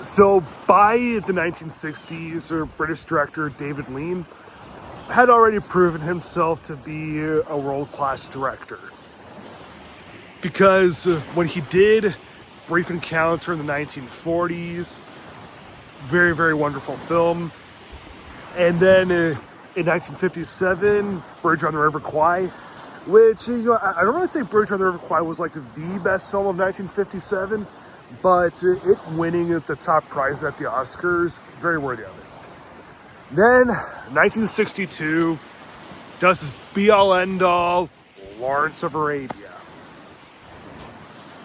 So by the 1960s, British director David Lean had already proven himself to be a world-class director. Because when he did Brief Encounter in the 1940s, very, very wonderful film. And then in 1957, Bridge on the River Kwai, which, I don't really think Bridge on the River Kwai was like the best film of 1957, but it winning at the top prize at the Oscars, very worthy of it. Then, 1962, does his be-all end-all, Lawrence of Arabia.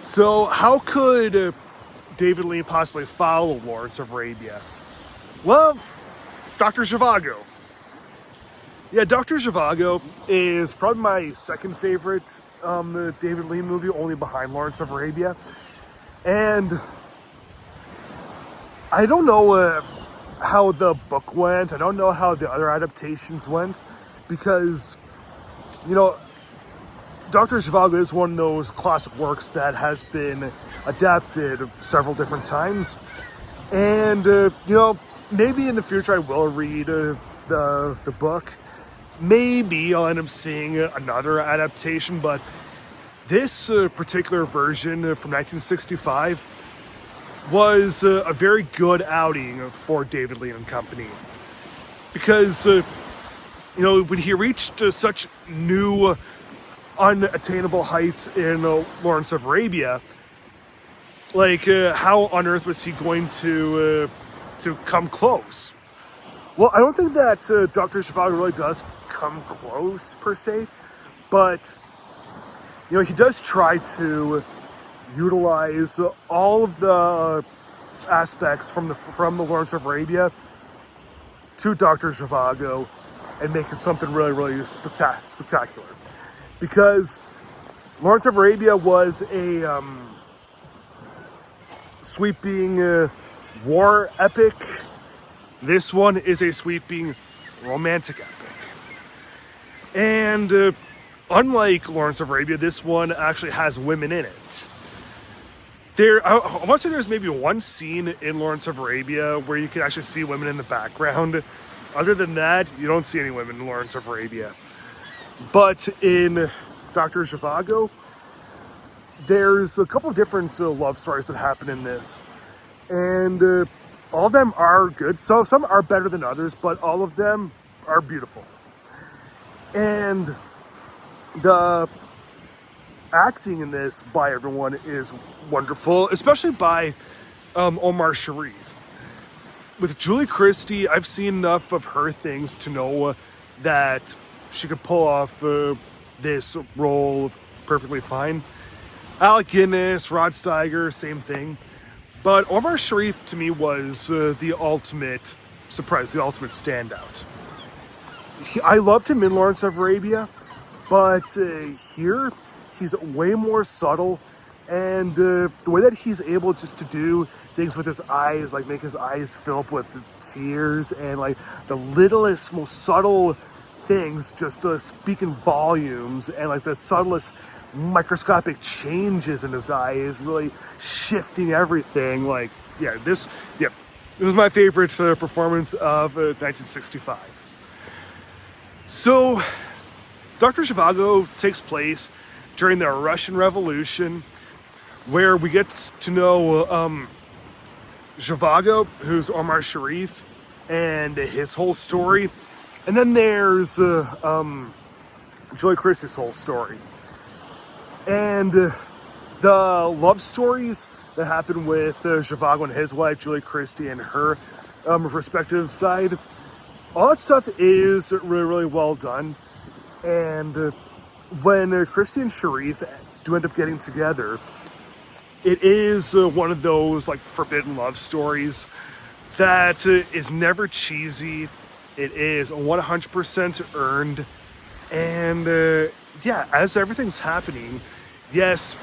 So how could David Lean possibly follow Lawrence of Arabia? Well, Dr. Zhivago. Yeah, Dr. Zhivago is probably my second favorite David Lean movie, only behind Lawrence of Arabia. And I don't know how the book went. I don't know how the other adaptations went, because, Dr. Zhivago is one of those classic works that has been adapted several different times. And, maybe in the future I will read the book. Maybe I'll end up seeing another adaptation, but this particular version from 1965 was a very good outing for David Lean and company. Because, when he reached such new, unattainable heights in Lawrence of Arabia, how on earth was he going to come close? Well, I don't think that Dr. Zhivago really does come close, per se, but, he does try to utilize all of the aspects from the Lawrence of Arabia to Dr. Zhivago and make it something really, really spectacular. Because Lawrence of Arabia was a sweeping war epic. This one is a sweeping romantic epic. And unlike Lawrence of Arabia, this one actually has women in it. I want to say there's maybe one scene in Lawrence of Arabia where you can actually see women in the background. Other than that, you don't see any women in Lawrence of Arabia. But in Dr. Zhivago, there's a couple of different love stories that happen in this. And all of them are good. So some are better than others, but all of them are beautiful. And the acting in this by everyone is wonderful, especially by Omar Sharif. With Julie Christie, I've seen enough of her things to know that she could pull off this role perfectly fine. Alec Guinness, Rod Steiger, same thing. But Omar Sharif, to me, was the ultimate surprise, the ultimate standout. I loved him in Lawrence of Arabia, but here, he's way more subtle. And the way that he's able just to do things with his eyes, like make his eyes fill up with tears, and like the littlest, most subtle things just speaking volumes, and like the subtlest microscopic changes in his eye is really shifting everything. This was my favorite performance of 1965. So, Dr. Zhivago takes place during the Russian Revolution, where we get to know Zhivago, who's Omar Sharif, and his whole story. And then there's Julie Christie's whole story. And the love stories that happen with Zhivago and his wife, Julie Christie, and her respective side, all that stuff is really, really well done. And when Christie and Sharif do end up getting together, it is one of those forbidden love stories that is never cheesy. It is 100% earned. And as everything's happening, yes,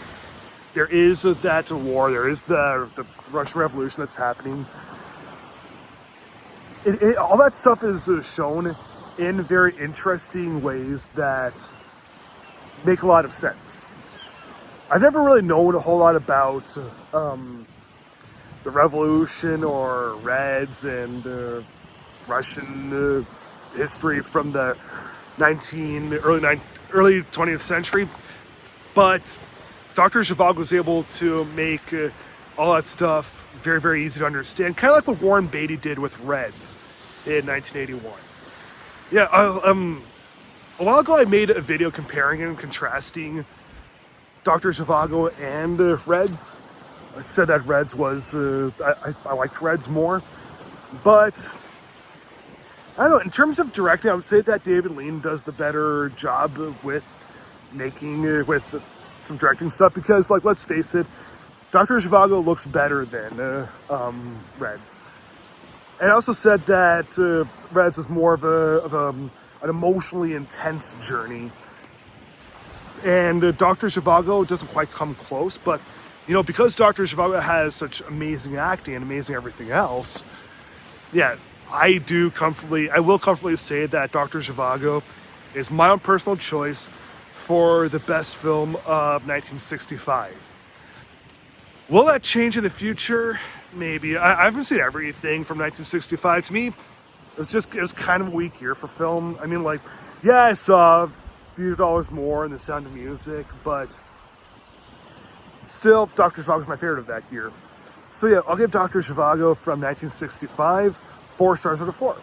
there is that war, there is the Russian Revolution that's happening. All that stuff is shown in very interesting ways that make a lot of sense. I've never really known a whole lot about the Revolution or Reds and Russian history from the early 20th century. But Dr. Zhivago was able to make all that stuff very, very easy to understand, kind of like what Warren Beatty did with Reds in 1981. Yeah, a while ago I made a video comparing and contrasting Dr. Zhivago and Reds. I said that Reds was, I liked Reds more, but I don't know, in terms of directing, I would say that David Lean does the better job with making, with some directing stuff, because, like, let's face it, Dr. Zhivago looks better than Reds. And I also said that Reds was more of an emotionally intense journey. And Dr. Zhivago doesn't quite come close, but, you know, because Dr. Zhivago has such amazing acting and amazing everything else, yeah, I will comfortably say that Dr. Zhivago is my own personal choice for the best film of 1965. Will that change in the future? Maybe. I haven't seen everything from 1965. To me, it was kind of a weak year for film. I mean, like, yeah, I saw A Few Dollars More and The Sound of Music, but still, Dr. Zhivago is my favorite of that year. So yeah, I'll give Dr. Zhivago from 1965 4 stars out of 4.